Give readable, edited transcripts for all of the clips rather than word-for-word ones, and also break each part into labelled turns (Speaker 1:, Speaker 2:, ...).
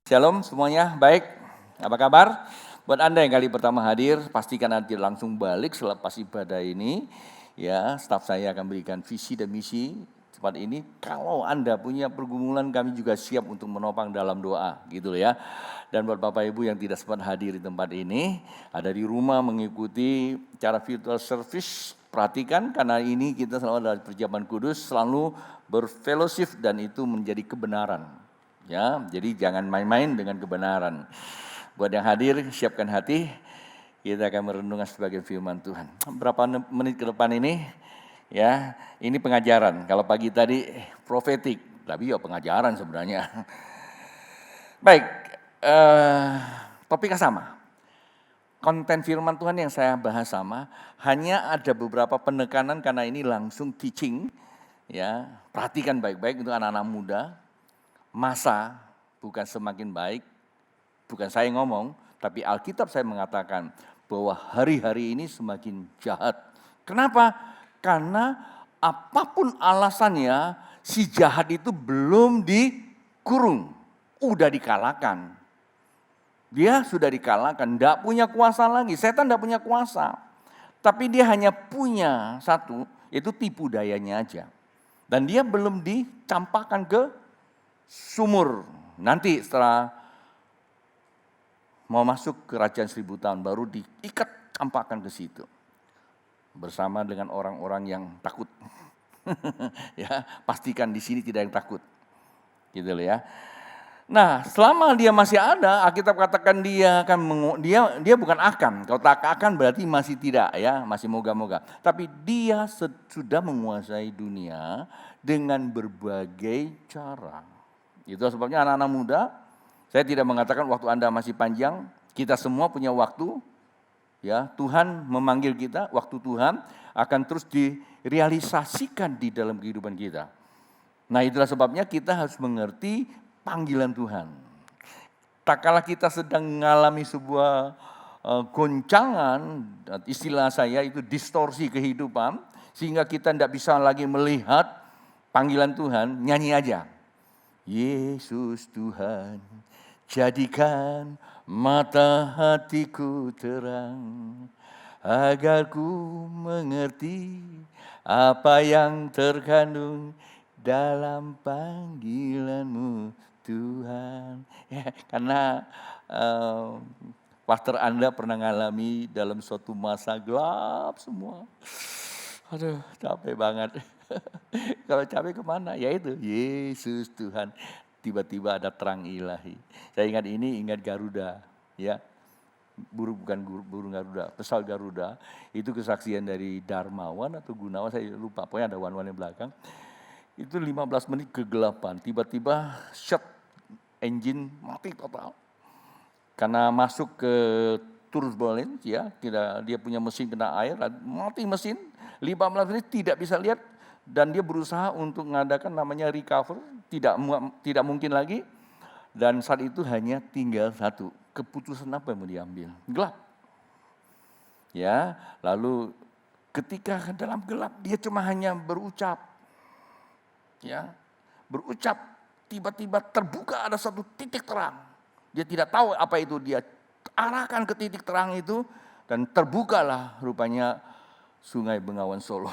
Speaker 1: Shalom semuanya, baik? Apa kabar? Buat Anda yang kali pertama hadir, pastikan nanti langsung balik selepas ibadah ini. Ya, staf saya akan berikan visi dan misi tempat ini. Kalau Anda punya pergumulan, kami juga siap untuk menopang dalam doa, gitu ya. Dan buat Bapak Ibu yang tidak sempat hadir di tempat ini, ada di rumah mengikuti cara virtual service, perhatikan karena ini kita selalu ada perjamuan kudus, selalu berfellowship dan itu menjadi kebenaran. Ya, jadi jangan main-main dengan kebenaran. Buat yang hadir, siapkan hati. Kita akan merenungkan sebagai firman Tuhan. Berapa menit ke depan ini? Ya, ini pengajaran. Kalau pagi tadi profetik, tapi ya pengajaran sebenarnya. Baik, topiknya sama. Konten firman Tuhan yang saya bahas sama, hanya ada beberapa penekanan karena ini langsung teaching. Ya, perhatikan baik-baik untuk anak-anak muda. Masa bukan semakin baik, bukan saya ngomong, tapi Alkitab saya mengatakan bahwa hari-hari ini semakin jahat. Kenapa? Karena apapun alasannya, si jahat itu belum dikurung, udah dikalahkan. Dia sudah dikalahkan, tidak punya kuasa lagi, setan tidak punya kuasa. Tapi dia hanya punya satu, yaitu tipu dayanya aja. Dan dia belum dicampakkan ke sumur. Nanti setelah mau masuk kerajaan 1000 tahun baru diikat campakkan ke situ. Bersama dengan orang-orang yang takut. Ya, pastikan di sini tidak yang takut. Gitu loh ya. Nah, selama dia masih ada, Alkitab katakan dia bukan akan. Kalau tak akan berarti masih tidak ya, masih moga-moga. Tapi dia sudah menguasai dunia dengan berbagai cara. Itu sebabnya anak-anak muda, saya tidak mengatakan waktu Anda masih panjang, kita semua punya waktu, ya Tuhan memanggil kita, waktu Tuhan akan terus direalisasikan di dalam kehidupan kita. Nah itulah sebabnya kita harus mengerti panggilan Tuhan. Tak kala kita sedang mengalami sebuah goncangan, istilah saya itu distorsi kehidupan, sehingga kita tidak bisa lagi melihat panggilan Tuhan, nyanyi aja. Yesus Tuhan, jadikan mata hatiku terang, agar ku mengerti apa yang terkandung dalam panggilan-Mu Tuhan. Ya, karena pastor Anda pernah mengalami dalam suatu masa gelap semua. Aduh, capek banget. Kalau capek kemana? Ya itu, Yesus Tuhan. Tiba-tiba ada terang ilahi. Saya ingat Garuda, ya. Bukan burung Garuda, pesawat Garuda. Itu kesaksian dari Darmawan atau Gunawan, saya lupa. Pokoknya ada wan-wan di belakang. Itu 15 menit kegelapan. Tiba-tiba shut engine mati total. Karena masuk ke turbulence, ya, dia punya mesin kena air, mati mesin. 15 menit tidak bisa lihat dan dia berusaha untuk mengadakan namanya recover, tidak mungkin lagi. Dan saat itu hanya tinggal satu, keputusan apa yang mau diambil? Gelap. Ya, lalu ketika dalam gelap dia cuma hanya berucap. Ya, berucap, tiba-tiba terbuka ada satu titik terang. Dia tidak tahu apa itu, dia arahkan ke titik terang itu dan terbukalah rupanya Sungai Bengawan Solo.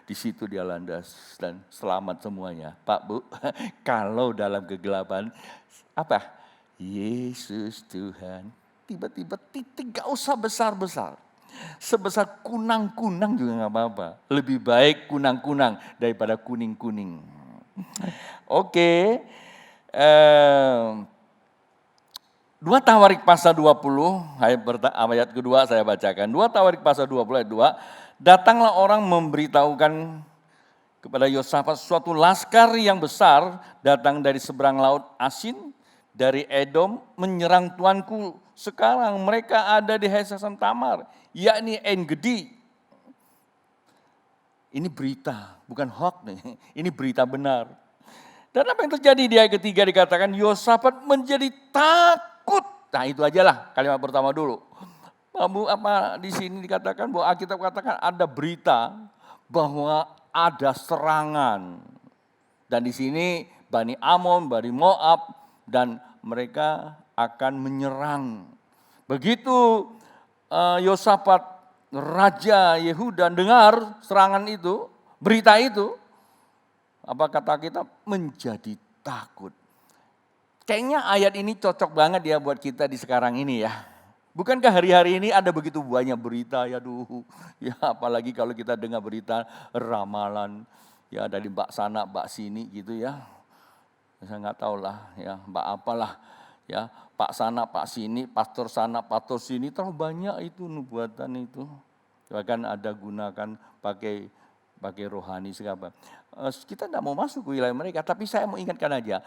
Speaker 1: Di situ dia landas dan selamat semuanya. Pak, Bu, kalau dalam kegelapan, apa? Yesus Tuhan. Tiba-tiba titik gak usah besar-besar. Sebesar kunang-kunang juga gak apa-apa. Lebih baik kunang-kunang daripada kuning-kuning. Oke. 2 Tawarik pasal 20, ayat kedua saya bacakan. 2 Tawarik pasal 20 ayat 2. Datanglah orang memberitahukan kepada Yosafat suatu laskar yang besar datang dari seberang laut Asin, dari Edom menyerang tuanku. Sekarang mereka ada di Hasason Tamar, yakni En-Gedi. Ini berita, bukan hoax nih, ini berita benar. Dan apa yang terjadi di ayat ketiga dikatakan Yosafat menjadi takut. Nah itu ajalah kalimat pertama dulu. Apa di sini dikatakan bahwa Alkitab katakan ada berita bahwa ada serangan. Dan di sini Bani Amon, Bani Moab dan mereka akan menyerang. Begitu Yosafat Raja Yehuda dengar serangan itu, berita itu, apa kata kita? Menjadi takut. Kayaknya ayat ini cocok banget ya buat kita di sekarang ini ya. Bukankah hari-hari ini ada begitu banyak berita ya ya apalagi kalau kita dengar berita ramalan ya dari mbak sana, mbak sini gitu ya. Saya nggak tahu lah ya, mbak apalah ya, pak sana, pak sini, pastor sana, pastor sini, terlalu banyak itu nubuatan itu. Bahkan ada gunakan pakai rohani segala. Kita tidak mau masuk ke wilayah mereka, tapi saya mau ingatkan aja,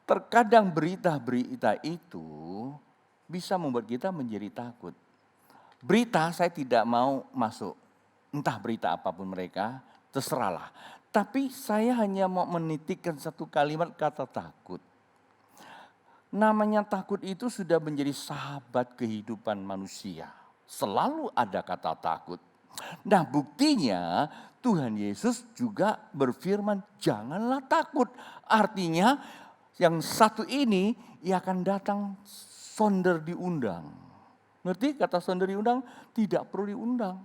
Speaker 1: terkadang berita-berita itu bisa membuat kita menjadi takut. Berita saya tidak mau masuk, entah berita apapun mereka, terserahlah. Tapi saya hanya mau menitikkan satu kalimat kata takut. Namanya takut itu sudah menjadi sahabat kehidupan manusia. Selalu ada kata takut. Nah buktinya Tuhan Yesus juga berfirman janganlah takut. Artinya yang satu ini ia akan datang sonder diundang. Ngerti kata sonder diundang? Tidak perlu diundang.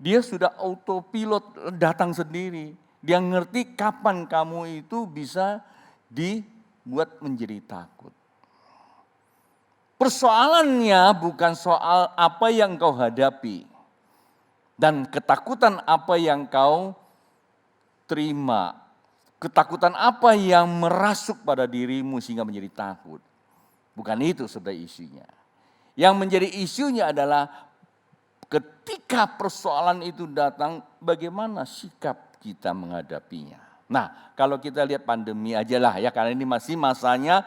Speaker 1: Dia sudah autopilot datang sendiri. Dia ngerti kapan kamu itu bisa dibuat menjadi takut. Persoalannya bukan soal apa yang kau hadapi. Dan ketakutan apa yang kau terima. Ketakutan apa yang merasuk pada dirimu sehingga menjadi takut. Bukan itu sebenarnya isunya. Yang menjadi isunya adalah ketika persoalan itu datang, bagaimana sikap kita menghadapinya. Nah, kalau kita lihat pandemi aja lah ya, karena ini masih masanya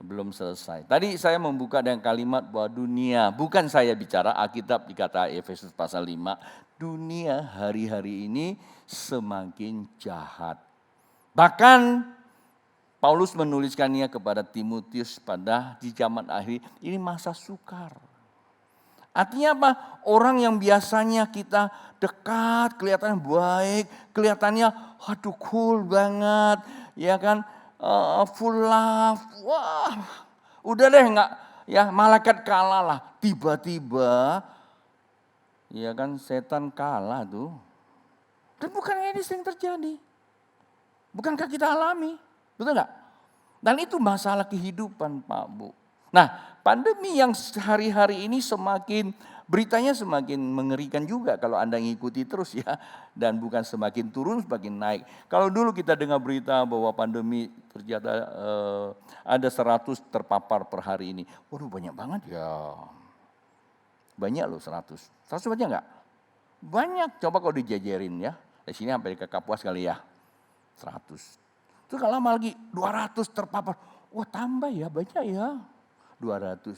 Speaker 1: belum selesai. Tadi saya membuka dengan kalimat bahwa dunia, bukan saya bicara, Alkitab dikata Efesus pasal 5, dunia hari-hari ini semakin jahat. Bahkan Paulus menuliskannya kepada Timotius di zaman akhir, ini masa sukar. Artinya apa? Orang yang biasanya kita dekat, kelihatannya baik, kelihatannya aduh cool banget, ya kan, full love, wah, udah deh nggak, ya malaikat kalah lah. Tiba-tiba, ya kan setan kalah tuh. Dan bukan ini sering terjadi, bukankah kita alami, betul nggak? Dan itu masalah kehidupan Pak Bu. Nah, pandemi yang hari-hari ini beritanya semakin mengerikan juga kalau Anda ngikuti terus ya. Dan bukan semakin turun, semakin naik. Kalau dulu kita dengar berita bahwa pandemi ternyata ada 100 terpapar per hari ini. Waduh banyak banget ya. Banyak loh 100. 100 banyak enggak? Banyak, coba kalau dijajarin ya. Di sini sampai ke Kapuas kali ya. 100. Terus kalau lama lagi 200 terpapar. Wah tambah ya, banyak ya. 200.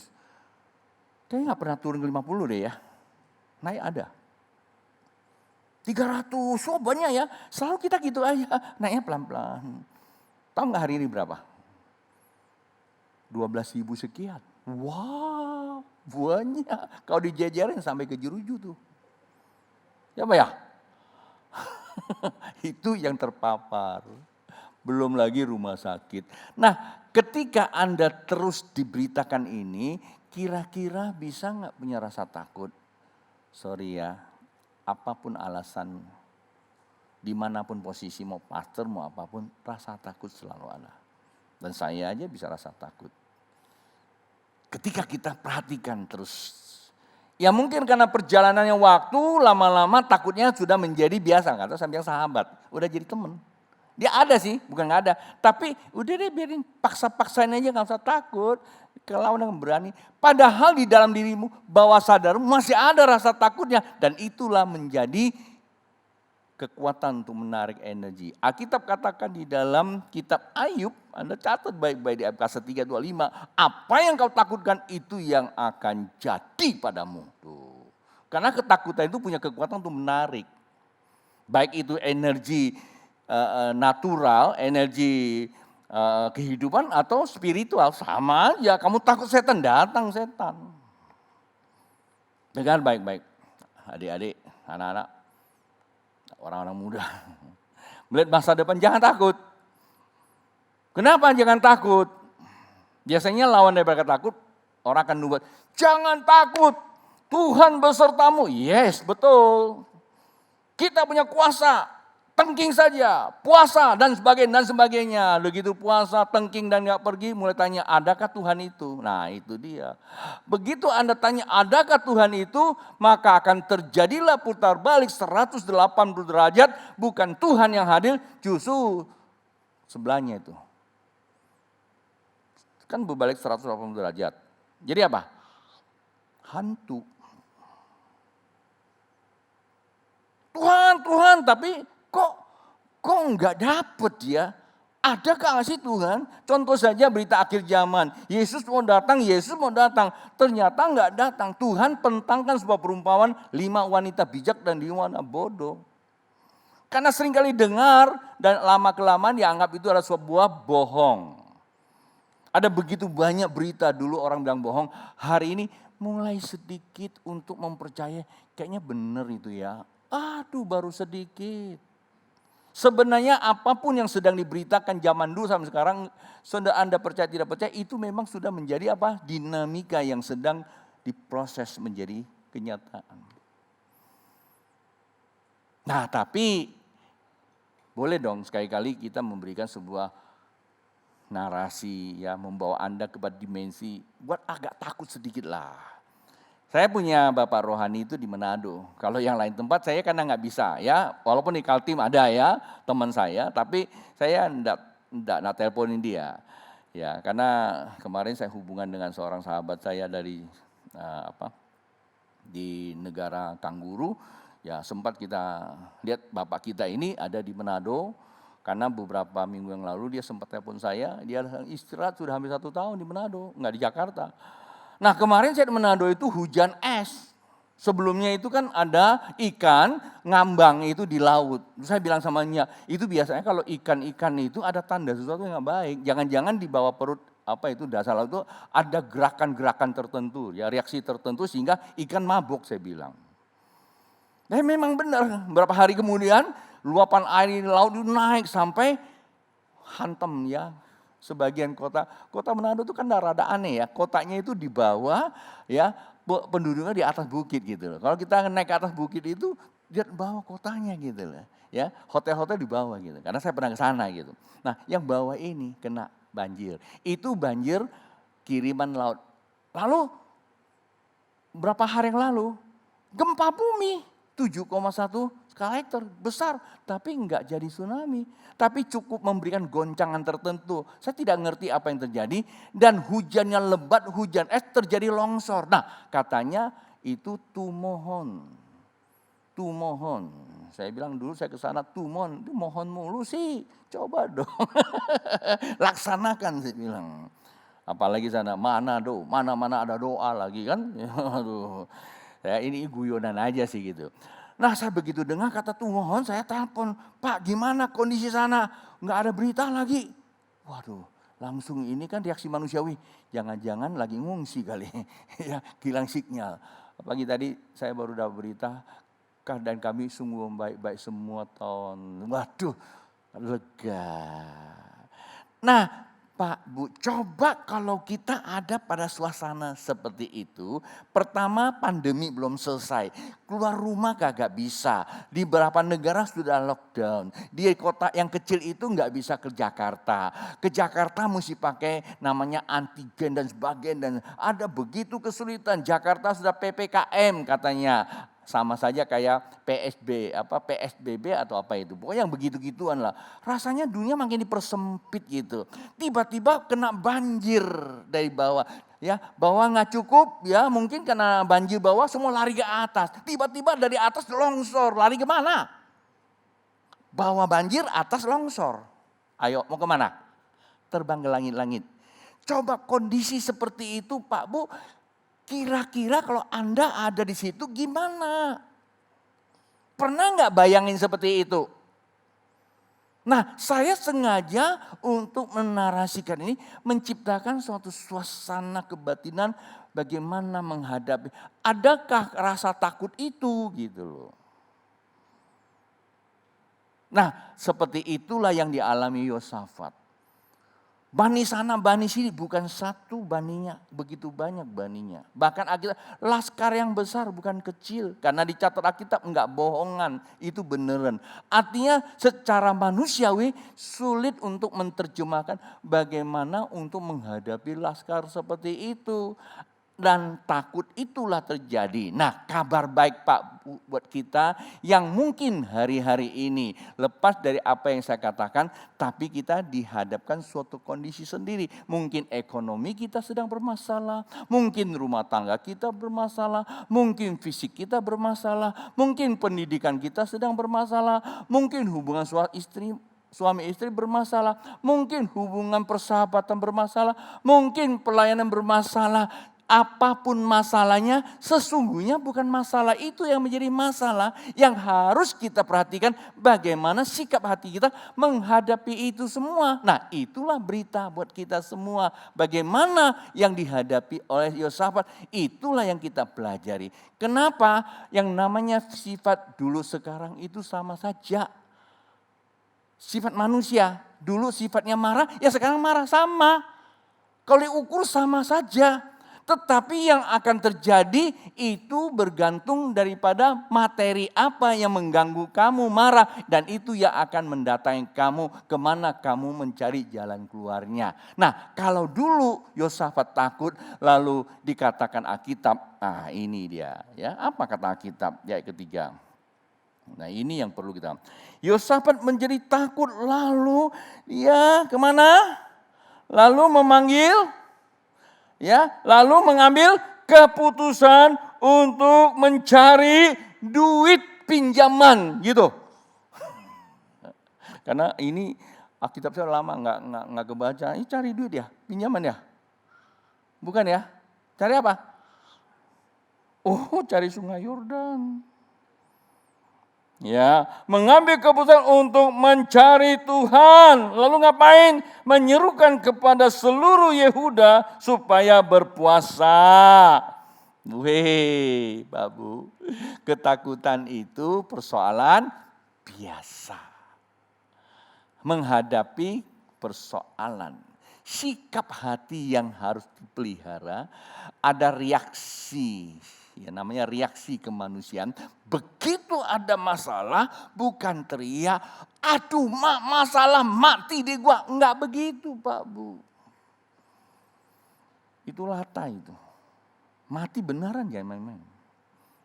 Speaker 1: Kayaknya gak pernah turun ke 50 deh ya. Naik ada. 300, wah banyak ya. Selalu kita gitu aja, naiknya pelan-pelan. Tahu gak hari ini berapa? 12.000 sekian. Wow, banyak. Kalau dijajarin sampai ke Jeruju tuh. Ya Pak ya? Itu yang terpapar. Belum lagi rumah sakit. Nah, ketika Anda terus diberitakan ini, kira-kira bisa nggak punya rasa takut? Sorry ya, apapun alasan, dimanapun posisi, mau pastor, mau apapun, rasa takut selalu ada. Dan saya aja bisa rasa takut. Ketika kita perhatikan terus, ya mungkin karena perjalanannya waktu, lama-lama takutnya sudah menjadi biasa. Kata saya bilang sahabat, udah jadi teman. Dia ada sih, bukan nggak ada. Tapi udah deh biarin, paksa-paksain aja nggak usah takut. Kalau dengan berani. Padahal di dalam dirimu, bawah sadar masih ada rasa takutnya. Dan itulah menjadi kekuatan untuk menarik energi. Alkitab katakan di dalam kitab Ayub, Anda catat baik-baik di Ayub pasal 3:25. Apa yang kau takutkan itu yang akan jadi padamu. Tuh. Karena ketakutan itu punya kekuatan untuk menarik. Baik itu energi natural, energi kehidupan atau spiritual, sama aja. Kamu takut setan, datang setan. Dengar baik-baik, adik-adik, anak-anak, orang-orang muda. Melihat masa depan jangan takut. Kenapa jangan takut? Biasanya lawan daripada takut, orang akan nubuat, jangan takut, Tuhan besertamu. Yes, betul. Kita punya kuasa, tengking saja, puasa dan sebagainya. Begitu puasa, tengking dan gak pergi, mulai tanya, adakah Tuhan itu? Nah itu dia. Begitu Anda tanya, adakah Tuhan itu? Maka akan terjadilah putar balik 180 derajat, bukan Tuhan yang hadir, justru sebelahnya itu. Kan berbalik 180 derajat. Jadi apa? Hantu. Tuhan, tapi kok enggak dapet ya? Adakah nggak sih Tuhan? Contoh saja berita akhir zaman. Yesus mau datang. Ternyata enggak datang. Tuhan pentangkan sebuah perumpamaan 5 wanita bijak dan 5 wanita bodoh. Karena seringkali dengar dan lama-kelamaan dianggap itu adalah sebuah bohong. Ada begitu banyak berita dulu orang bilang bohong. Hari ini mulai sedikit untuk mempercayai kayaknya benar itu ya. Aduh baru sedikit. Sebenarnya apapun yang sedang diberitakan zaman dulu sampai sekarang, sudah Anda percaya tidak percaya, itu memang sudah menjadi apa? Dinamika yang sedang diproses menjadi kenyataan. Nah tapi boleh dong sekali-kali kita memberikan sebuah narasi ya, membawa Anda kepada dimensi, buat agak takut sedikit lah. Saya punya bapak rohani itu di Manado. Kalau yang lain tempat saya karena nggak bisa ya. Walaupun di Kaltim ada ya teman saya, tapi saya enggak teleponin dia. Ya karena kemarin saya hubungan dengan seorang sahabat saya dari di negara Kangguru. Ya sempat kita lihat bapak kita ini ada di Manado. Karena beberapa minggu yang lalu dia sempat telepon saya. Dia istirahat sudah hampir 1 tahun di Manado, nggak di Jakarta. Nah kemarin saya di Manado itu hujan es. Sebelumnya itu kan ada ikan ngambang itu di laut. Saya bilang sama dia, itu biasanya kalau ikan-ikan itu ada tanda sesuatu yang gak baik. Jangan-jangan di bawah perut dasar laut itu ada gerakan-gerakan tertentu, ya reaksi tertentu sehingga ikan mabuk saya bilang. Nah memang benar, beberapa hari kemudian luapan air di laut itu naik sampai hantam ya. Sebagian kota Manado itu kan rada aneh ya, kotanya itu di bawah ya, penduduknya di atas bukit gitu loh. Kalau kita naik ke atas bukit itu, lihat bawah kotanya gitu loh. Ya, hotel-hotel di bawah gitu, karena saya pernah ke sana gitu. Nah yang bawah ini kena banjir, itu banjir kiriman laut. Lalu berapa hari yang lalu, gempa bumi 7,1 skala Richter, besar, tapi enggak jadi tsunami. Tapi cukup memberikan goncangan tertentu. Saya tidak ngerti apa yang terjadi. Dan hujannya lebat, hujan es, terjadi longsor. Nah katanya itu tumohon. Tumohon. Saya bilang dulu saya ke sana tumohon. Itu mohon mulu sih. Coba dong. Laksanakan saya bilang. Apalagi sana Manado, mana-mana ada doa lagi kan. Aduh. Ya, ini guyonan aja sih gitu. Nah saya begitu dengar kata tumohon, saya telepon, Pak gimana kondisi sana? Nggak ada berita lagi. Waduh, langsung ini kan reaksi manusiawi. Jangan-jangan lagi ngungsi kali, ya hilang sinyal. Apalagi tadi saya baru dapat berita, keadaan kami sungguh baik-baik semua tahun. Waduh, lega. Nah Pak, Bu, coba kalau kita ada pada suasana seperti itu, pertama pandemi belum selesai, keluar rumah kagak bisa, di beberapa negara sudah lockdown, di kota yang kecil itu nggak bisa ke Jakarta mesti pakai namanya antigen dan sebagainya, dan ada begitu kesulitan, Jakarta sudah PPKM katanya. Sama saja kayak PSBB atau apa itu. Pokoknya yang begitu-gituan lah. Rasanya dunia makin dipersempit gitu. Tiba-tiba kena banjir dari bawah. Ya, bawah nggak cukup, ya mungkin kena banjir bawah semua lari ke atas. Tiba-tiba dari atas longsor, lari kemana? Bawah banjir, atas longsor. Ayo mau kemana? Terbang ke langit-langit. Coba kondisi seperti itu Pak Bu, kira-kira kalau Anda ada di situ gimana? Pernah nggak bayangin seperti itu? Nah saya sengaja untuk menarasikan ini, menciptakan suatu suasana kebatinan bagaimana menghadapi. Adakah rasa takut itu gitu loh. Nah seperti itulah yang dialami Yosafat. Bani sana, bani sini, bukan satu baninya, begitu banyak baninya. Bahkan Alkitab, laskar yang besar bukan kecil. Karena dicatat Alkitab enggak bohongan, itu beneran. Artinya secara manusiawi sulit untuk menerjemahkan bagaimana untuk menghadapi laskar seperti itu. Dan takut itulah terjadi. Nah, kabar baik Pak buat kita yang mungkin hari-hari ini lepas dari apa yang saya katakan, tapi kita dihadapkan suatu kondisi sendiri. Mungkin ekonomi kita sedang bermasalah, mungkin rumah tangga kita bermasalah, mungkin fisik kita bermasalah, mungkin pendidikan kita sedang bermasalah, mungkin hubungan suami istri bermasalah, mungkin hubungan persahabatan bermasalah, mungkin pelayanan bermasalah. Apapun masalahnya, sesungguhnya bukan masalah itu yang menjadi masalah. Yang harus kita perhatikan bagaimana sikap hati kita menghadapi itu semua. Nah, itulah berita buat kita semua. Bagaimana yang dihadapi oleh Yosafat, itulah yang kita pelajari. Kenapa? Yang namanya sifat dulu sekarang itu sama saja. Sifat manusia, dulu sifatnya marah, ya sekarang marah sama. Kalau diukur sama saja. Tetapi yang akan terjadi itu bergantung daripada materi apa yang mengganggu kamu marah. Dan itu yang akan mendatangi kamu kemana kamu mencari jalan keluarnya. Nah, kalau dulu Yosafat takut lalu dikatakan Alkitab, ini dia. Ya, apa kata Alkitab? Ayat ketiga. Nah, ini yang perlu kita. Yosafat menjadi takut lalu dia kemana? Lalu memanggil, lalu mengambil keputusan untuk mencari duit pinjaman gitu. Karena ini Alkitab saya lama nggak kebaca. Ini cari duit ya, pinjaman ya, bukan ya? Cari apa? Oh, cari Sungai Yordan. Ya, mengambil keputusan untuk mencari Tuhan. Lalu ngapain? Menyerukan kepada seluruh Yehuda supaya berpuasa. Weh, Babu, ketakutan itu persoalan biasa. Menghadapi persoalan, sikap hati yang harus dipelihara, ada reaksi. Ya, namanya reaksi kemanusiaan. Begitu ada masalah, bukan teriak, aduh masalah mati di gua. Enggak begitu Pak Bu. Itu lata itu. Mati beneran ya memang.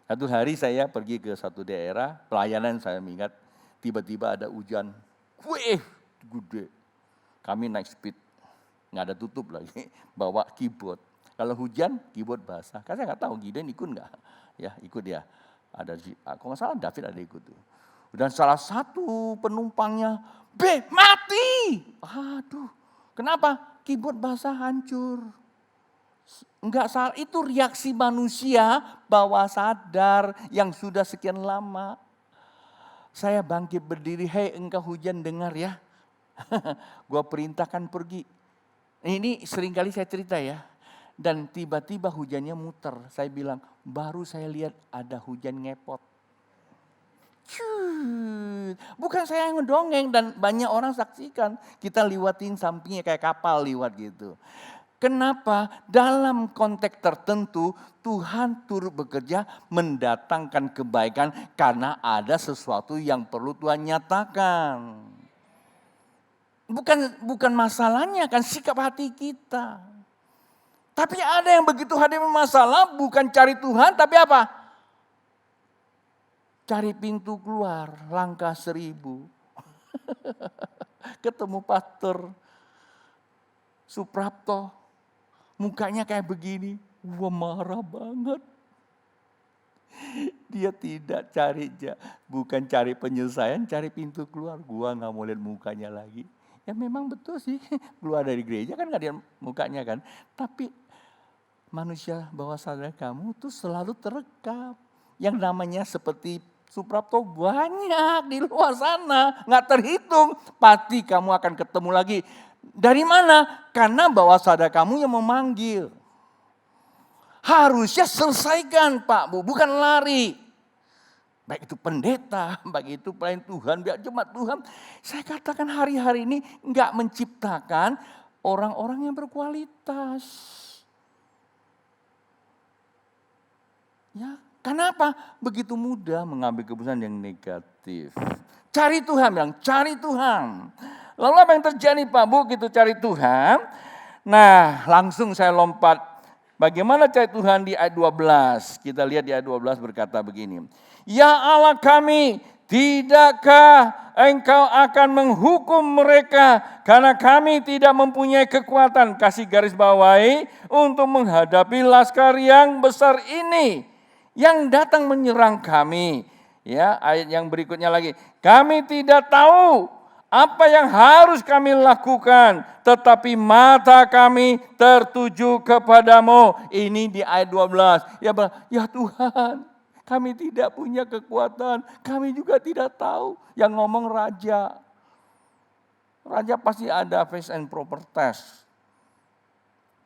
Speaker 1: Satu hari saya pergi ke satu daerah, pelayanan saya ingat, tiba-tiba ada hujan. Wih, gede. Kami naik speed, nggak ada tutup lagi, bawa keyboard. Kalau hujan, keyboard basah. Karena saya nggak tahu Gideon ikut nggak? Ya ikut ya. Ada, kalau nggak salah David ada ikut tuh. Dan salah satu penumpangnya, mati. Aduh, kenapa? Keyboard basah hancur. Enggak salah, itu reaksi manusia bawah sadar yang sudah sekian lama. Saya bangkit berdiri, hei engkau hujan dengar ya. Gua perintahkan pergi. Ini seringkali saya cerita ya. Dan tiba-tiba hujannya muter. Saya bilang, baru saya lihat ada hujan ngepot. Bukan saya yang ngedongeng dan banyak orang saksikan. Kita liwatin sampingnya kayak kapal liwat gitu. Kenapa? Dalam konteks tertentu Tuhan turut bekerja mendatangkan kebaikan karena ada sesuatu yang perlu Tuhan nyatakan. Bukan masalahnya kan sikap hati kita. Tapi ada yang begitu hadapi masalah bukan cari Tuhan tapi apa? Cari pintu keluar, langkah 1000. Ketemu Pastor Suprapto, mukanya kayak begini, wah marah banget. Dia tidak bukan cari penyelesaian, cari pintu keluar. Gua nggak mau lihat mukanya lagi. Ya memang betul sih, keluar dari gereja kan nggak lihat mukanya kan. Tapi manusia bawah sadar kamu tuh selalu terekam. Yang namanya seperti Suprapto banyak di luar sana, nggak terhitung. Pasti kamu akan ketemu lagi. Dari mana? Karena bawah sadar kamu yang memanggil. Harusnya selesaikan Pak Bu, bukan lari. Baik itu pendeta, baik itu pelayan Tuhan, biar jemaat Tuhan. Saya katakan hari-hari ini nggak menciptakan orang-orang yang berkualitas. Ya, kenapa begitu mudah mengambil keputusan yang negatif? Cari Tuhan, bilang cari Tuhan. Lalu apa yang terjadi Pak Bu, gitu cari Tuhan. Nah, langsung saya lompat. Bagaimana cari Tuhan di ayat 12? Kita lihat di ayat 12 berkata begini. Ya Allah kami, tidakkah Engkau akan menghukum mereka karena kami tidak mempunyai kekuatan, kasih garis bawahi, untuk menghadapi laskar yang besar ini yang datang menyerang kami. Ya, ayat yang berikutnya lagi. Kami tidak tahu apa yang harus kami lakukan, tetapi mata kami tertuju kepadamu. Ini di ayat 12. Ya Tuhan, kami tidak punya kekuatan, kami juga tidak tahu. Yang ngomong raja. Raja pasti ada face and proper test.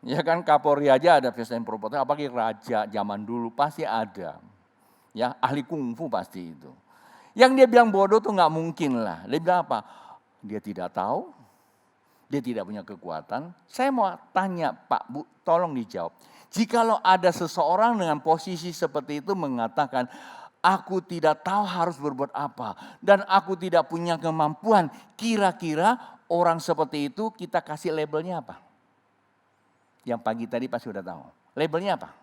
Speaker 1: Ya kan, Kapolri aja ada face and proper test, apalagi raja zaman dulu pasti ada. Ya, ahli kungfu pasti itu. Yang dia bilang bodoh tuh nggak mungkin lah. Dia bilang apa? Dia tidak tahu, dia tidak punya kekuatan. Saya mau tanya Pak Bu, tolong dijawab. Jikalau ada seseorang dengan posisi seperti itu mengatakan, aku tidak tahu harus berbuat apa, dan aku tidak punya kemampuan. Kira-kira orang seperti itu kita kasih labelnya apa? Yang pagi tadi pasti sudah tahu. Labelnya apa?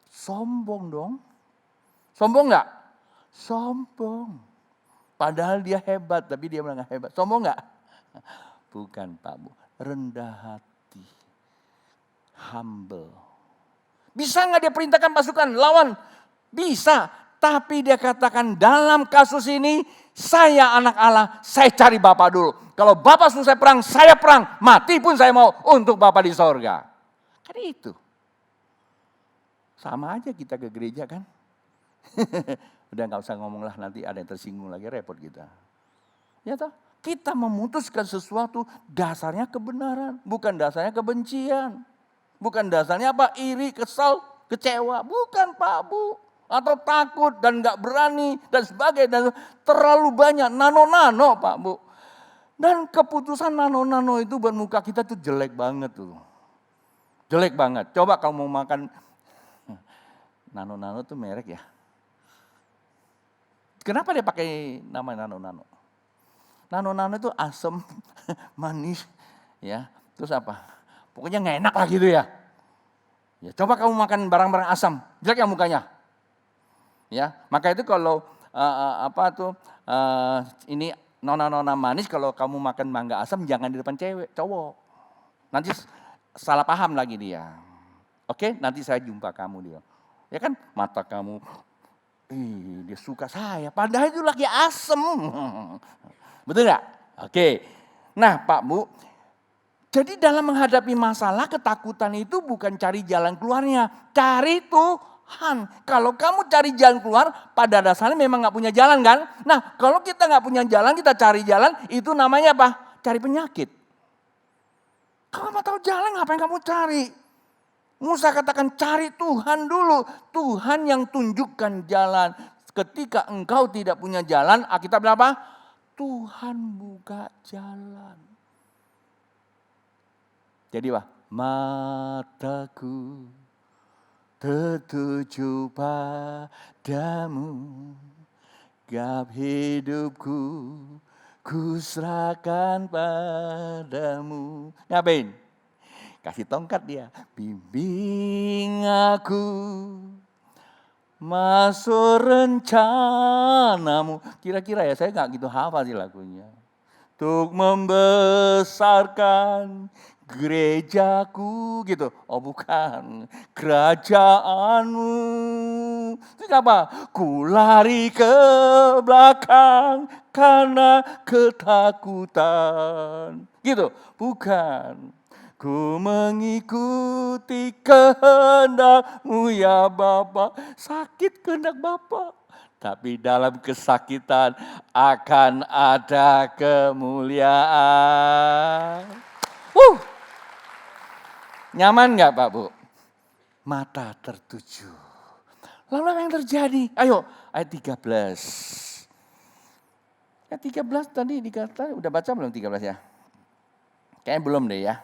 Speaker 1: Sombong dong. Sombong enggak? Sombong. Padahal dia hebat, tapi dia bilang hebat. Sombong enggak? Bukan Pak Bu. Rendah hati. Humble. Bisa enggak dia perintahkan pasukan lawan? Bisa. Tapi dia katakan dalam kasus ini, saya anak Allah, saya cari Bapak dulu. Kalau Bapak selesai perang, saya perang. Mati pun saya mau untuk Bapak di sorga. Kan itu. Sama aja kita ke gereja kan. Udah gak usah ngomong lah, nanti ada yang tersinggung lagi, repot kita. Ya toh, kita memutuskan sesuatu dasarnya kebenaran, bukan dasarnya kebencian. Bukan dasarnya apa, iri, kesal, kecewa. Bukan Pak Bu. Atau takut dan gak berani dan sebagainya. Dan terlalu banyak nano-nano Pak Bu. Dan keputusan nano-nano itu buat muka kita tuh jelek banget tuh. Jelek banget. Coba kalau mau makan, nano-nano tuh merek ya. Kenapa dia pakai nama nano-nano? Nano-nano itu asam, manis, ya. Terus apa? Pokoknya nggak enak lah gitu ya. Ya, coba kamu makan barang-barang asam, jelek ya mukanya. Ya, maka itu kalau ini nona-nona manis, kalau kamu makan mangga asam jangan di depan cewek, cowok. Nanti salah paham lagi dia. Oke, nanti saya jumpa kamu dia. Ya kan, mata kamu, dia suka saya, padahal itu lagi asem. Betul nggak? Oke. Nah Pak Bu, jadi dalam menghadapi masalah, ketakutan itu bukan cari jalan keluarnya, cari Tuhan. Kalau kamu cari jalan keluar, pada dasarnya memang nggak punya jalan kan? Nah kalau kita nggak punya jalan, kita cari jalan, itu namanya apa? Cari penyakit. Kalau nggak tahu jalan, ngapain kamu cari? Musa katakan cari Tuhan dulu. Tuhan yang tunjukkan jalan. Ketika engkau tidak punya jalan, Alkitab apa? Tuhan buka jalan. Jadi mataku tertuju padamu, gap hidupku ku serahkan padamu. Ngapain? Kasih tongkat dia. Bimbing aku masuk rencanamu. Kira-kira ya, saya gak gitu hafal sih lagunya. Untuk membesarkan gerejaku gitu. Oh bukan, kerajaanmu. Itu apa? Ku lari ke belakang karena ketakutan. Gitu, bukan. Ku mengikuti kehendak-Mu ya Bapa. Sakit kehendak Bapa. Tapi dalam kesakitan akan ada kemuliaan. Nyaman gak Pak Bu? Mata tertuju. Lalu apa yang terjadi? Ayo ayat 13. Ayat 13 tadi dikatakan, udah baca belum 13 ya? Kayaknya belum deh ya.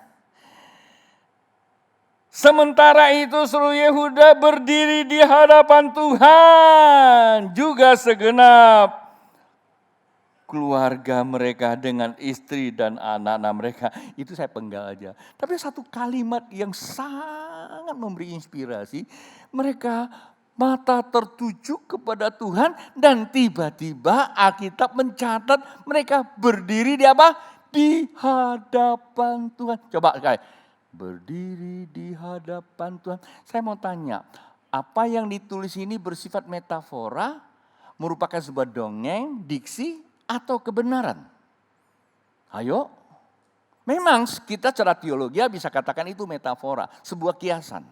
Speaker 1: Sementara itu seluruh Yehuda berdiri di hadapan Tuhan, juga segenap keluarga mereka dengan istri dan anak-anak mereka. Itu saya penggal aja. Tapi satu kalimat yang sangat memberi inspirasi. Mereka mata tertuju kepada Tuhan dan tiba-tiba Alkitab mencatat mereka berdiri di apa? Di hadapan Tuhan. Coba sekali. Berdiri di hadapan Tuhan. Saya mau tanya, apa yang ditulis ini bersifat metafora, merupakan sebuah dongeng, diksi, atau kebenaran? Ayo. Memang kita secara teologi bisa katakan itu metafora, sebuah kiasan.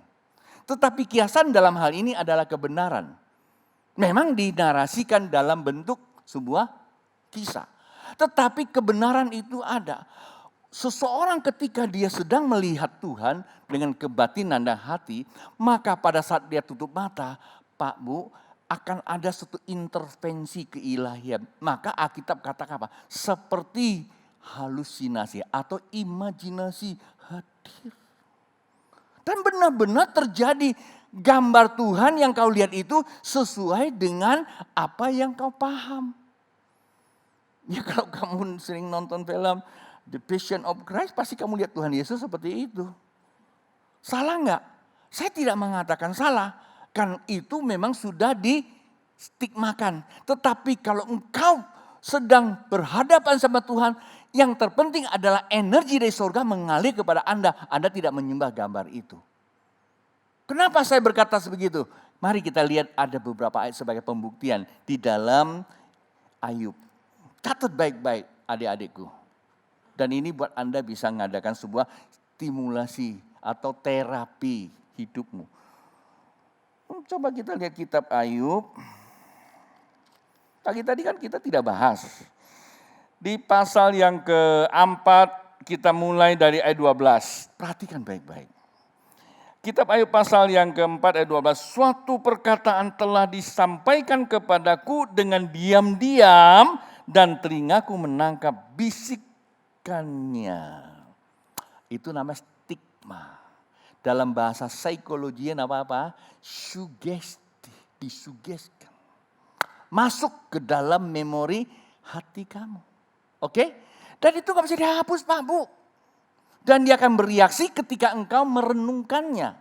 Speaker 1: Tetapi kiasan dalam hal ini adalah kebenaran. Memang dinarasikan dalam bentuk sebuah kisah. Tetapi kebenaran itu ada. Seseorang ketika dia sedang melihat Tuhan dengan kebatinan dan hati, maka pada saat dia tutup mata, Pak Bu, akan ada suatu intervensi keilahian. Maka Alkitab katakan apa? Seperti halusinasi atau imajinasi hadir. Dan benar-benar terjadi gambar Tuhan yang kau lihat itu sesuai dengan apa yang kau paham. Ya kalau kamu sering nonton film The Passion of Christ, pasti kamu lihat Tuhan Yesus seperti itu. Salah enggak? Saya tidak mengatakan salah. Kan itu memang sudah distigmakan. Tetapi kalau engkau sedang berhadapan sama Tuhan, yang terpenting adalah energi dari surga mengalir kepada Anda. Anda tidak menyembah gambar itu. Kenapa saya berkata sebegitu? Mari kita lihat ada beberapa ayat sebagai pembuktian di dalam Ayub. Catat baik-baik adik-adikku. Dan ini buat Anda bisa mengadakan sebuah stimulasi atau terapi hidupmu. Coba kita lihat kitab Ayub. Pagi tadi kan kita tidak bahas. Di pasal yang keempat kita mulai dari ayat 12. Perhatikan baik-baik. Kitab Ayub pasal yang keempat ayat 12. Suatu perkataan telah disampaikan kepadaku dengan diam-diam dan telingaku menangkap bisik. Itu namanya stigma. Dalam bahasa psikologi apa-apa? Sugesti, disugeskan. Masuk ke dalam memori hati kamu. Oke? Dan itu gak bisa dihapus Pak Bu. Dan dia akan bereaksi ketika engkau merenungkannya.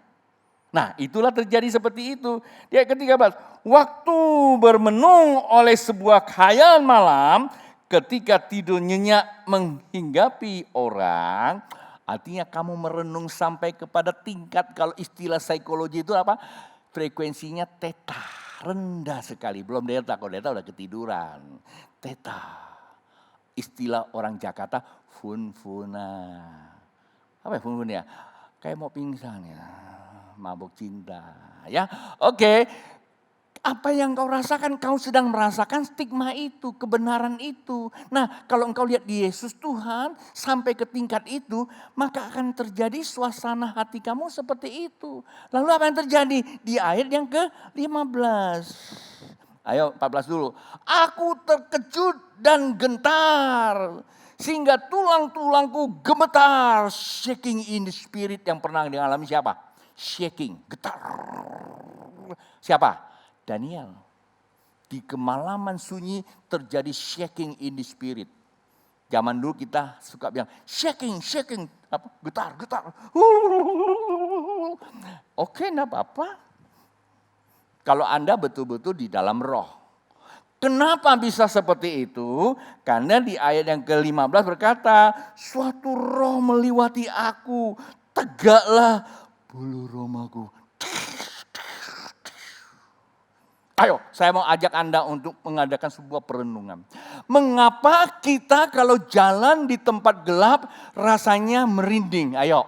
Speaker 1: Nah itulah terjadi seperti itu. Dia ketika waktu bermenung oleh sebuah khayalan malam, ketika tidur nyenyak menghinggapi orang, artinya kamu merenung sampai kepada tingkat, kalau istilah psikologi itu apa? Frekuensinya theta, rendah sekali. Belum delta, kalau delta udah ketiduran. Theta, istilah orang Jakarta fun-funa. Apa ya fun-fun ya? Kayak mau pingsan ya, mabuk cinta. Ya, oke. Apa yang kau rasakan, kau sedang merasakan stigma itu, kebenaran itu. Nah kalau engkau lihat di Yesus Tuhan sampai ke tingkat itu, maka akan terjadi suasana hati kamu seperti itu. Lalu apa yang terjadi? Di ayat yang ke-15. Ayo 14 dulu. Aku terkejut dan gentar, sehingga tulang-tulangku gemetar. Shaking in the spirit, yang pernah dialami siapa? Shaking, getar. Siapa? Daniel. Di kemalaman sunyi terjadi shaking in the spirit. Zaman dulu kita suka bilang shaking, apa? Getar. Oke, enggak apa-apa. Kalau Anda betul-betul di dalam roh. Kenapa bisa seperti itu? Karena di ayat yang ke-15 berkata, suatu roh meliwati aku, tegaklah bulu romaku. Ayo, saya mau ajak Anda untuk mengadakan sebuah perenungan. Mengapa kita kalau jalan di tempat gelap rasanya merinding? Ayo,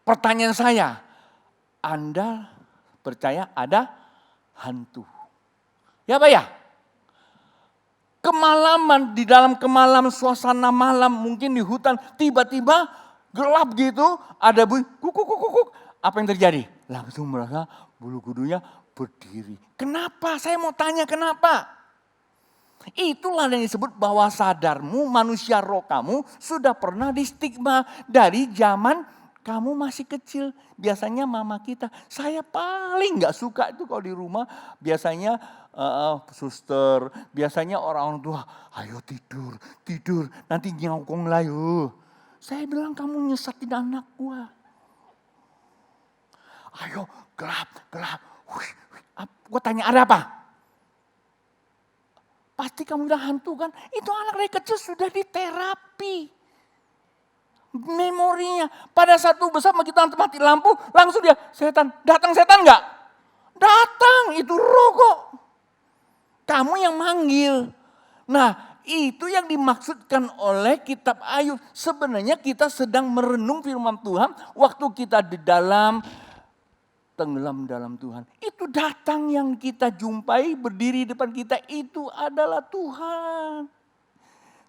Speaker 1: pertanyaan saya, Anda percaya ada hantu? Ya Pak ya? Kemalaman, di dalam kemalam, suasana malam, mungkin di hutan, tiba-tiba gelap gitu, ada bunyi kuk. Apa yang terjadi? Langsung merasa bulu kudunya berdiri. Kenapa? Saya mau tanya kenapa? Itulah yang disebut bahwa sadarmu, manusia roh kamu sudah pernah distigma dari zaman kamu masih kecil. Biasanya mama kita, saya paling gak suka itu kalau di rumah. Biasanya suster, biasanya orang tua, ayo tidur, tidur, nanti nyongkong lah yuk. Saya bilang kamu nyesatin anak gua. Ayo gelap, gelap. Gua tanya ada apa? Pasti kamu udah hantu kan? Itu anak dari kecil sudah diterapi. Memorinya. Pada saat itu besar kita mati lampu, langsung dia, setan. Datang setan enggak? Datang, itu roh kok. Kamu yang manggil. Nah, itu yang dimaksudkan oleh kitab Ayub. Sebenarnya kita sedang merenung firman Tuhan waktu kita di dalam tenggelam dalam Tuhan. Itu datang yang kita jumpai berdiri depan kita itu adalah Tuhan.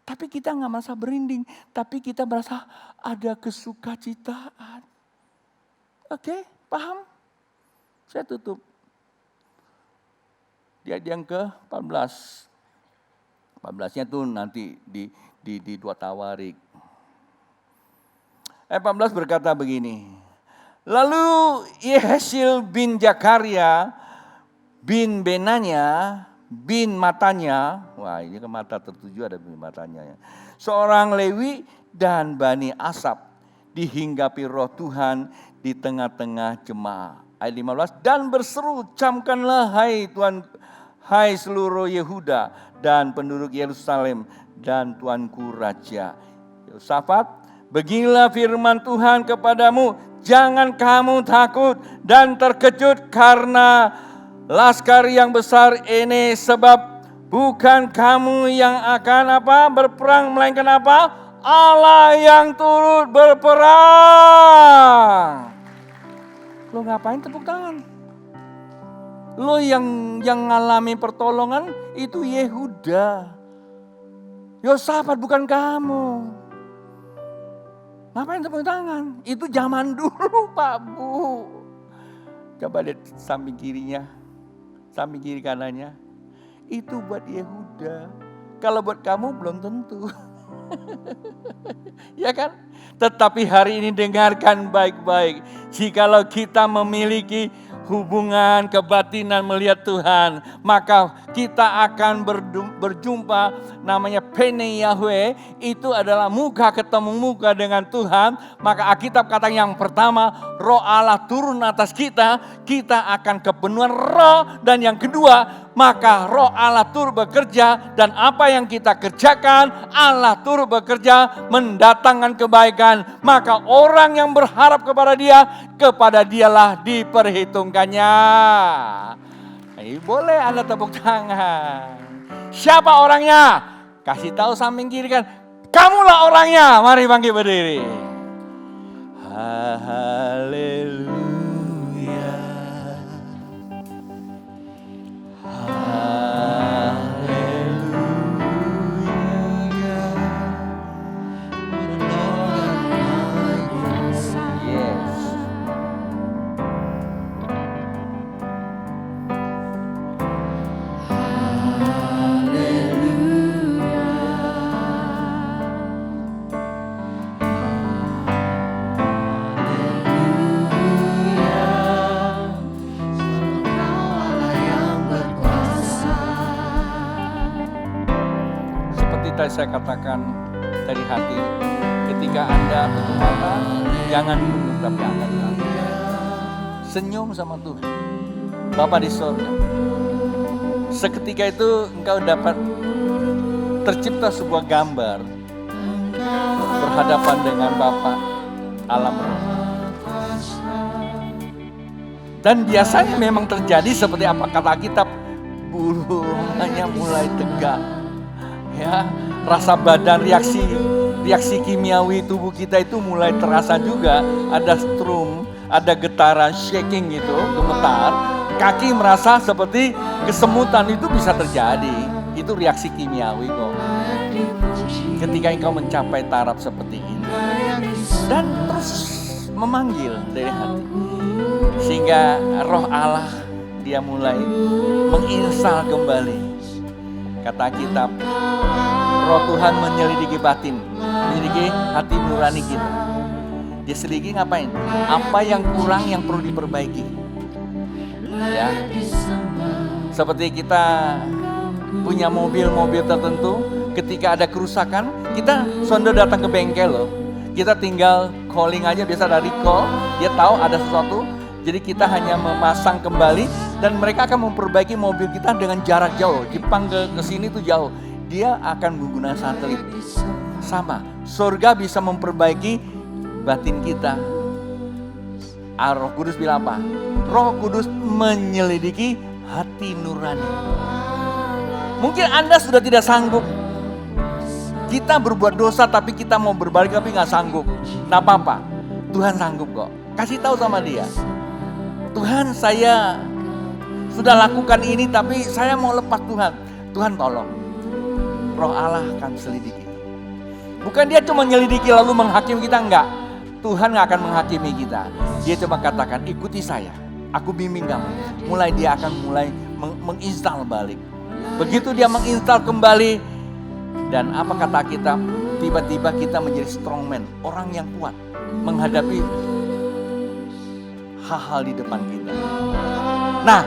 Speaker 1: Tapi kita gak merasa berinding. Tapi kita merasa ada kesukacitaan. Oke, paham? Saya tutup. Di ayat yang ke-14. 14-nya tuh nanti di 2 Tawarik. Ayat 14 berkata begini. Lalu Yehezkiel bin Zakaria bin Benanya bin Matanya, wah ini ke mata tertuju ada bin Matanya ya. Seorang Lewi dan Bani Asaf dihinggapi roh Tuhan di tengah-tengah jemaah. Ayat 15, dan berseru, camkanlah hai Tuhan, hai seluruh Yehuda dan penduduk Yerusalem dan Tuanku Raja. Yosafat, beginilah firman Tuhan kepadamu, jangan kamu takut dan terkejut karena laskar yang besar ini, sebab bukan kamu yang akan berperang, melainkan Allah yang turut berperang. Lo ngapain tepuk tangan? Lo yang ngalami pertolongan itu Yehuda. Yosafat bukan kamu. Ngapain tepuk tangan? Itu zaman dulu Pak Bu. Coba lihat samping kirinya, samping kiri kanannya. Itu buat Yehuda. Kalau buat kamu belum tentu. Ya kan? Tetapi hari ini dengarkan baik-baik. Jikalau kita memiliki hubungan kebatinan melihat Tuhan, maka kita akan berjumpa, namanya Pene Yahweh, itu adalah muka ketemu muka dengan Tuhan. Maka Alkitab kata yang pertama, roh Allah turun atas kita, kita akan kepenuhan roh. Dan yang kedua, maka roh Allah turut bekerja, dan apa yang kita kerjakan, Allah turut bekerja mendatangkan kebaikan. Maka orang yang berharap kepada dialah diperhitungkannya. Boleh Anda tepuk tangan. Siapa orangnya? Kasih tahu samping kiri kan, kamulah orangnya. Mari bangkit berdiri. Haleluya. Tadi saya katakan dari hati, ketika Anda tutup mata, jangan tutup tapi angkat kaki. Senyum sama Tuhan, Bapa di sorga. Seketika itu engkau dapat tercipta sebuah gambar berhadapan dengan Bapa alam roh. Dan biasanya memang terjadi seperti apa kata Alkitab, bulunya mulai tegak. Ya, rasa badan, reaksi kimiawi tubuh kita itu mulai terasa juga. Ada strum, ada getaran, shaking gitu, gemetar. Kaki merasa seperti kesemutan, itu bisa terjadi. Itu reaksi kimiawi kok. Ketika engkau mencapai taraf seperti ini. Dan terus memanggil dari hati. Sehingga roh Allah dia mulai menginstal kembali. Kata kitab, Roh Tuhan menyelidiki batin, menyelidiki hati nurani kita. Dia selidiki ngapain? Apa yang kurang yang perlu diperbaiki. Ya. Seperti kita punya mobil-mobil tertentu, ketika ada kerusakan, kita sondo datang ke bengkel loh. Kita tinggal calling aja, biasa dari call, dia tahu ada sesuatu. Jadi kita hanya memasang kembali dan mereka akan memperbaiki mobil kita dengan jarak jauh. Jepang ke sini tuh jauh. Dia akan menggunakan satelit. Sama, surga bisa memperbaiki batin kita. Roh Kudus bilang apa? Roh Kudus menyelidiki hati nurani. Mungkin Anda sudah tidak sanggup. Kita berbuat dosa tapi kita mau berbalik tapi gak sanggup. Gak apa-apa, Tuhan sanggup kok. Kasih tahu sama dia, Tuhan saya sudah lakukan ini tapi saya mau lepas Tuhan. Tuhan tolong. Roh Allah akan selidiki. Bukan dia cuma menyelidiki lalu menghakimi kita, enggak. Tuhan gak akan menghakimi kita. Dia cuma katakan ikuti saya, aku bimbing kamu. Mulai dia akan mulai menginstal balik. Begitu dia menginstal kembali, dan apa kata kita, tiba-tiba kita menjadi strongman, orang yang kuat menghadapi hal-hal di depan kita. Nah,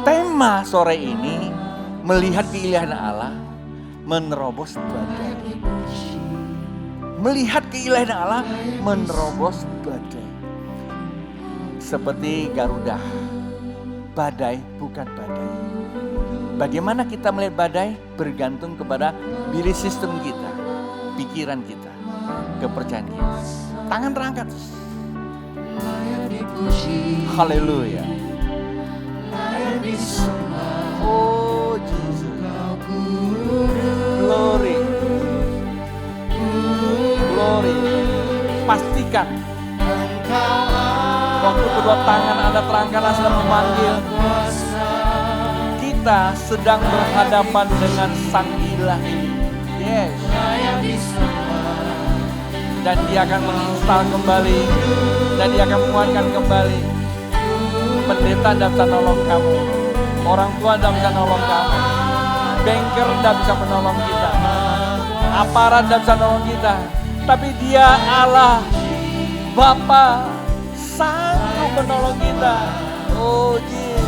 Speaker 1: tema sore ini melihat keilahian Allah menerobos badai. Melihat keilahian Allah menerobos badai. Seperti Garuda, badai bukan badai. Bagaimana kita melihat badai bergantung kepada belief system kita, pikiran kita, kepercayaan kita. Tangan terangkat. Haleluya. Oh Jesus. Glory. Glory. Pastikan waktu kedua tangan Anda terangkat sedang memanggil, kita sedang berhadapan dengan Sang Ilahi. Yes. Dan dia akan menginstal kembali, dan dia akan menguatkan kembali. Pendeta tidak bisa nolong kamu, orang tua tidak bisa nolong kamu, banker tidak bisa menolong kita, aparat tidak bisa nolong kita. Tapi dia Allah Bapa sanggup menolong kita. Oh Jesus.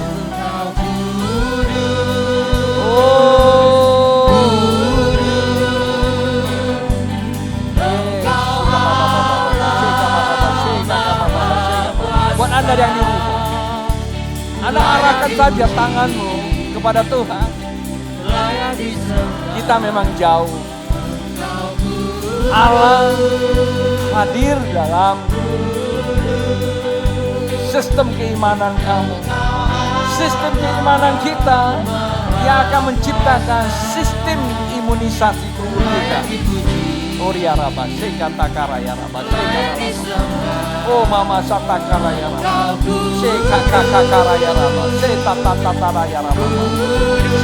Speaker 1: Buat Anda yang di rumah, Anda arahkan saja tanganmu kepada Tuhan. Kita memang jauh. Allah hadir dalam sistem keimanan kamu. Sistem keimanan kita yang akan menciptakan sistem imunisasi tubuh kita. Oria raba, sekata karaya raba, oh mama sata karaya raba, sekata karaya raba, setata raya raba,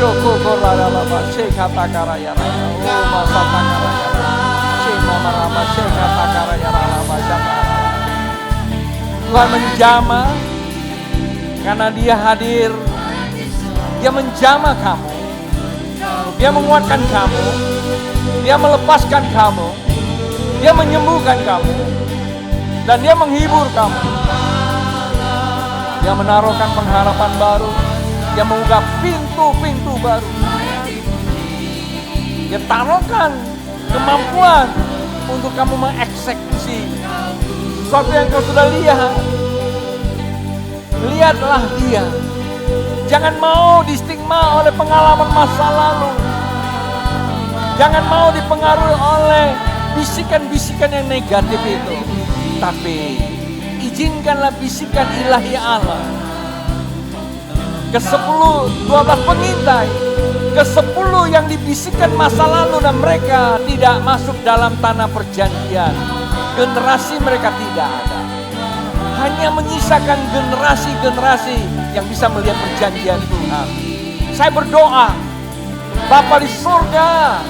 Speaker 1: shoko koraya raba, sekata karaya raba, oh mama sata karaya raba, mama raba, sekata karaya raba, Tuhan menjama karena dia hadir. Dia menjama kamu, dia menguatkan kamu, dia melepaskan kamu, dia menyembuhkan kamu, dan dia menghibur kamu. Dia menaruhkan pengharapan baru, dia membuka pintu-pintu baru. Dia taruhkan kemampuan untuk kamu mengeksekusi sesuatu yang kau sudah lihat. Lihatlah dia. Jangan mau distigma oleh pengalaman masa lalu. Jangan mau dipengaruhi oleh bisikan-bisikan yang negatif itu. Tapi izinkanlah bisikan ilahi Allah. Ke-10, 12 pengintai. Ke-10 yang dibisikkan masa lalu dan mereka tidak masuk dalam tanah perjanjian. Generasi mereka tidak ada. Hanya menyisakan generasi-generasi yang bisa melihat perjanjian Tuhan. Saya berdoa, Bapa di surga,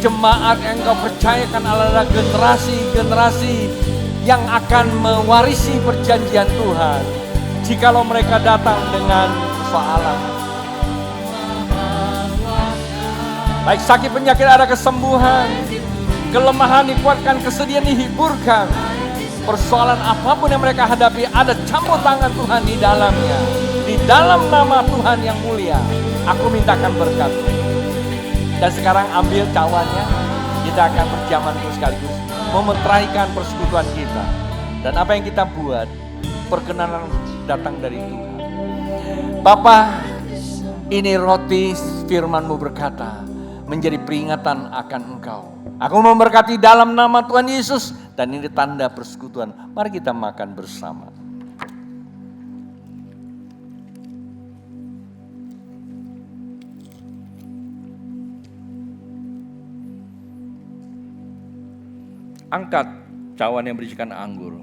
Speaker 1: jemaat yang Engkau percayakan adalah generasi-generasi yang akan mewarisi perjanjian Tuhan. Jikalau mereka datang dengan persoalan, Baik sakit penyakit ada kesembuhan, kelemahan dikuatkan, kesedihan dihiburkan. Persoalan apapun yang mereka hadapi ada campur tangan Tuhan di dalamnya. Di dalam nama Tuhan yang mulia, aku mintakan berkat. Dan sekarang ambil cawannya, kita akan berjamaah terus sekaligus memetraikan persekutuan kita. Dan apa yang kita buat, perkenanan datang dari Tuhan. Bapa, ini roti firman-Mu berkata, menjadi peringatan akan Engkau. Aku memberkati dalam nama Tuhan Yesus, dan ini tanda persekutuan. Mari kita makan bersama. Angkat cawan yang berisikan anggur.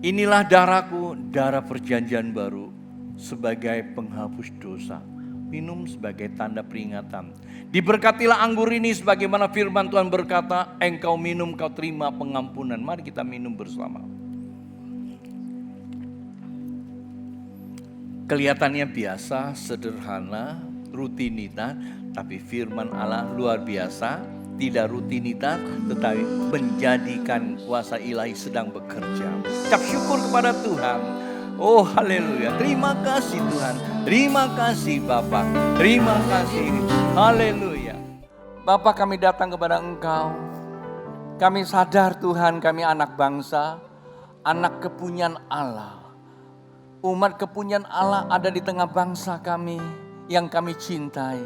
Speaker 1: Inilah darahku, darah perjanjian baru, sebagai penghapus dosa. Minum sebagai tanda peringatan. Diberkatilah anggur ini sebagaimana firman Tuhan berkata, engkau minum, kau terima pengampunan. Mari kita minum bersama. Kelihatannya biasa, sederhana, rutinitas, tapi firman Allah luar biasa. Tidak rutinitas, tetapi menjadikan kuasa ilahi sedang bekerja. Ucap syukur kepada Tuhan. Oh haleluya, terima kasih Tuhan, terima kasih Bapa, terima kasih, haleluya. Bapa, kami datang kepada Engkau, kami sadar Tuhan, kami anak bangsa, anak kepunyaan Allah. Umat kepunyaan Allah ada di tengah bangsa kami, yang kami cintai,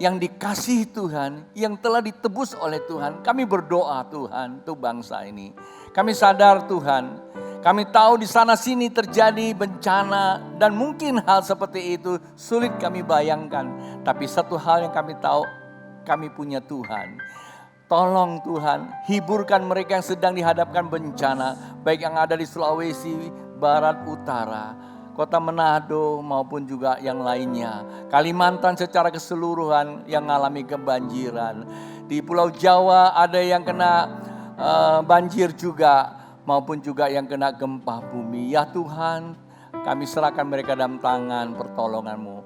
Speaker 1: yang dikasihi Tuhan, yang telah ditebus oleh Tuhan. Kami berdoa Tuhan untuk bangsa ini. Kami sadar Tuhan, kami tahu di sana sini terjadi bencana dan mungkin hal seperti itu sulit kami bayangkan. Tapi satu hal yang kami tahu, kami punya Tuhan. Tolong Tuhan, hiburkan mereka yang sedang dihadapkan bencana, baik yang ada di Sulawesi, Barat, Utara, Kota Manado maupun juga yang lainnya. Kalimantan secara keseluruhan yang mengalami kebanjiran. Di Pulau Jawa ada yang kena banjir juga, maupun juga yang kena gempa bumi. Ya Tuhan, kami serahkan mereka dalam tangan pertolongan-Mu.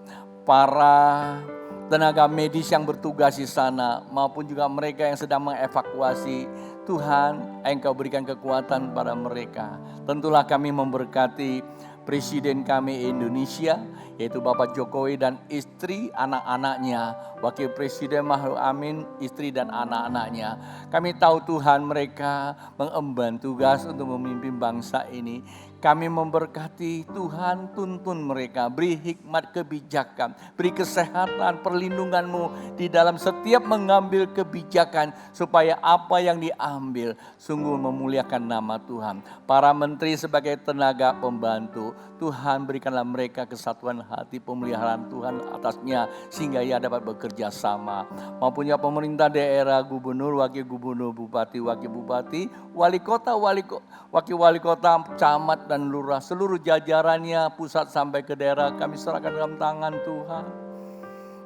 Speaker 1: Para tenaga medis yang bertugas di sana, maupun juga mereka yang sedang mengevakuasi, Tuhan, Engkau berikan kekuatan pada mereka. Tentulah kami memberkati Presiden kami Indonesia, yaitu Bapak Jokowi dan istri, anak-anaknya. Wakil Presiden Ma'ruf Amin, istri dan anak-anaknya. Kami tahu Tuhan mereka mengemban tugas untuk memimpin bangsa ini. Kami memberkati Tuhan, tuntun mereka, beri hikmat kebijakan, beri kesehatan, perlindungan-Mu di dalam setiap mengambil kebijakan, supaya apa yang diambil sungguh memuliakan nama Tuhan. Para menteri sebagai tenaga pembantu, Tuhan berikanlah mereka kesatuan hati, pemeliharaan Tuhan atasnya, sehingga ia dapat bekerja sama. Maupun ya pemerintah daerah, gubernur, wakil gubernur, bupati, wakil bupati, wali kota, wakil wali kota, camat dan lurah, seluruh jajarannya pusat sampai ke daerah, kami serahkan dalam tangan Tuhan.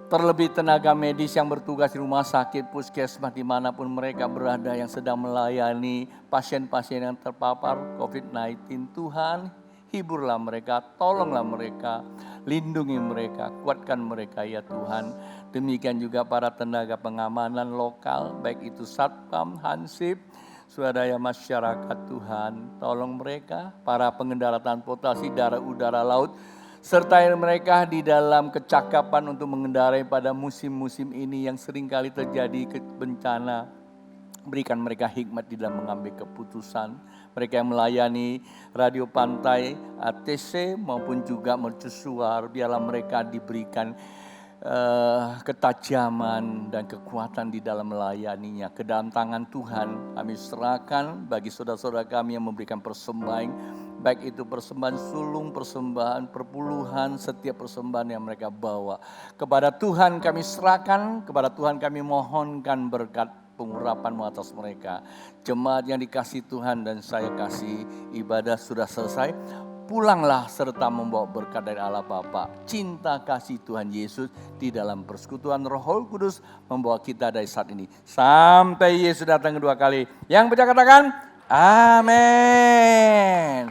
Speaker 1: Terlebih tenaga medis yang bertugas di rumah sakit, puskesmas, dimanapun mereka berada yang sedang melayani pasien-pasien yang terpapar COVID-19. Tuhan, hiburlah mereka, tolonglah mereka, lindungi mereka, kuatkan mereka ya Tuhan. Demikian juga para tenaga pengamanan lokal, baik itu Satpam, Hansip, swadaya masyarakat Tuhan. Tolong mereka, para pengendara transportasi darat, udara, laut, sertai mereka di dalam kecakapan untuk mengendarai pada musim-musim ini yang seringkali terjadi bencana. Berikan mereka hikmat di dalam mengambil keputusan. Mereka yang melayani radio pantai, ATC maupun juga mercusuar, biarlah mereka diberikan ketajaman dan kekuatan di dalam melayaninya. Ke dalam tangan Tuhan kami serahkan bagi saudara-saudara kami yang memberikan persembahan, baik itu persembahan sulung, persembahan perpuluhan, setiap persembahan yang mereka bawa. Kepada Tuhan kami serahkan, kepada Tuhan kami mohonkan berkat pengurapan-Mu atas mereka. Jemaat yang dikasihi Tuhan dan saya kasih, ibadah sudah selesai. Pulanglah serta membawa berkat dari Allah Bapa. Cinta kasih Tuhan Yesus di dalam persekutuan Roh Kudus membawa kita dari saat ini sampai Yesus datang kedua kali. Yang percaya katakan amin.